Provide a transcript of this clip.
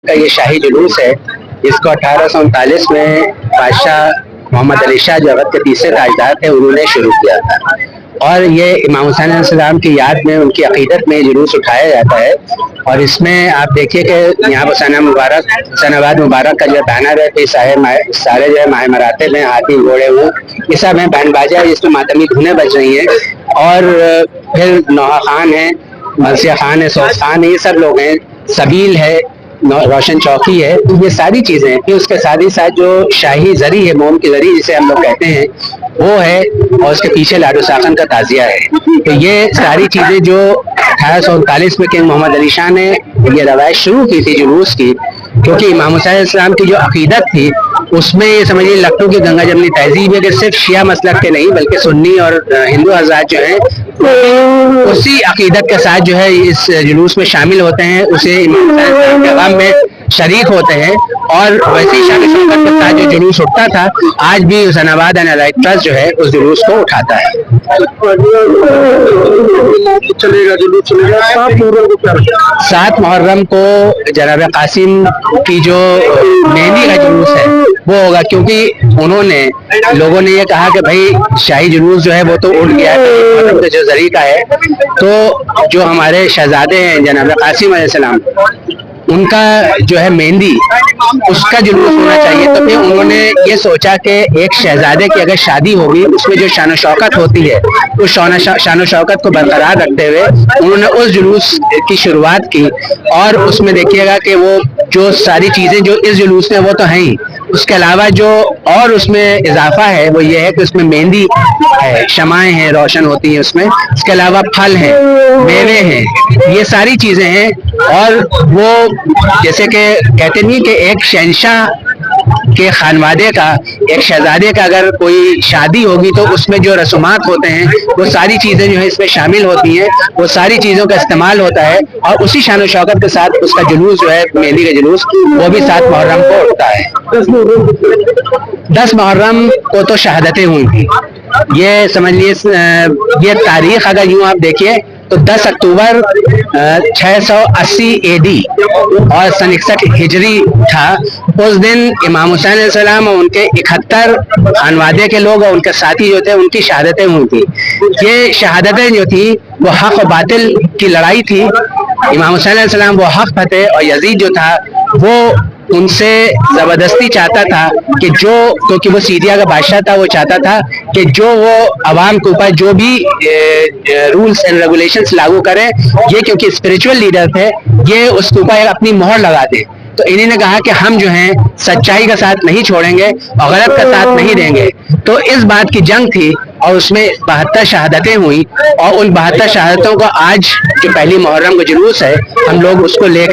का ये शाही जुलूस है, इसको 1839 में बादशाह मोहम्मद अली शाह जो अवध के तीसरे ताजदार थे उन्होंने शुरू किया था। और ये इमाम हुसैन अलैहिस्सलाम की याद में, उनकी अकीदत में जुलूस उठाया जाता है। और इसमें आप देखिए कि यहाँ पर सनाबाद मुबारक का जो बैनर है, सारे जो है माह मराते में हाथी घोड़े हुए ये सब है, बैंड बाजा है जिसमें मातमी धुनें बज रही हैं। और फिर नौहा खान है, मलसिया खान है, सौस खान है, ये सब लोग हैं, सबील है, रोशन चौकी है, तो ये सारी चीजें हैं। फिर उसके साथ ही साथ जो शाही जरी है, मोम की जरी जिसे हम लोग कहते हैं, वो है। और उसके पीछे लाडो साखन का ताजिया है। तो ये सारी चीजें जो 1839 में किंग मोहम्मद अली शाह ने ये रवायत शुरू की थी जुलूस की, क्योंकि इमाम हुसैन अलैहिस्सलाम की जो अकीदत थी उसमें ये समझिए लखनऊ की गंगा जमनी तहजीब है कि सिर्फ शिया मसलक के नहीं बल्कि सुन्नी और हिंदू हजरात जो हैं उसी अकीदत के साथ जो है इस जुलूस में शामिल होते हैं, उसे इमाम हुसैन अलैहिस्सलाम के गम में शरीक होते हैं। और वैसे ही शान शौकत के साथ जो जुलूस उठता था, आज भी हुसैनाबाद एंड अलाइड ट्रस्ट जो है उस जुलूस को उठाता है। चलेगा जुलूस चलेगा 7 मुहर्रम को जनाब कासिम की जो मेहंदी का जुलूस है वो होगा, क्योंकि उन्होंने लोगों ने ये कहा कि भाई शाही जुलूस जो है वो तो उठ गया है, जो जरी का है, तो जो हमारे शहजादे हैं जनाब कासिम अलैहिस्सलाम, उनका जो है मेहंदी उसका जुलूस होना चाहिए। तो फिर उन्होंने ये सोचा कि एक शहजादे की अगर शादी होगी उसमें जो शान शौकत होती है, उस शान शौकत को बरकरार रखते हुए उन्होंने उस जुलूस की शुरुआत की। और उसमें देखिएगा कि वो जो सारी चीजें जो इस जुलूस में वो तो हैं ही, उसके अलावा जो और उसमें इजाफा है वो ये है कि उसमें मेहंदी है, शमाएं हैं, रोशन होती हैं उसमें, इसके अलावा फल हैं, मेवे हैं, ये सारी चीजें हैं। और वो जैसे कि कहते नहीं कि एक शहंशाह के खानवादे का, एक शहजादे का अगर कोई शादी होगी तो उसमें जो रस्मात होते हैं वो सारी चीजें जो है इसमें शामिल होती हैं, वो सारी चीजों का इस्तेमाल होता है। और उसी शान शौकत के साथ उसका जुलूस जो है मेहंदी का जुलूस वो भी 7 मुहर्रम को उठता है। 10 मुहर्रम को तो शहादतें हुई थी, ये समझ लिए। ये तारीख अगर यूं आप देखिए तो 10 अक्टूबर 680 AD और सन 61 हिजरी था। उस दिन इमाम हुसैन अलैहिस्सलाम और उनके 71 खानवादे के लोग और उनके साथी जो थे उनकी शहादतें हुई थी। ये शहादतें जो थी वो हक और बातिल की लड़ाई थी। इमाम हुसैन अलैहिस्सलाम वो हक फते और यजीद जो था वो उनसे जबरदस्ती चाहता था कि जो, क्योंकि वो सीरिया का बादशाह था, वो चाहता था कि जो वो अवाम के ऊपर जो भी रूल्स एंड रेगुलेशंस लागू करें, ये क्योंकि स्पिरिचुअल लीडर थे, ये उसके ऊपर अपनी मोहर लगा दे। तो इन्हीं ने कहा कि हम जो हैं सच्चाई का साथ नहीं छोड़ेंगे और गलत का साथ नहीं देंगे। तो इस बात की जंग थी और उसमें 72 शहादतें हुई। और उन 72 शहादतों को आज जो पहली मुहर्रम का जुलूस है हम लोग उसको लेकर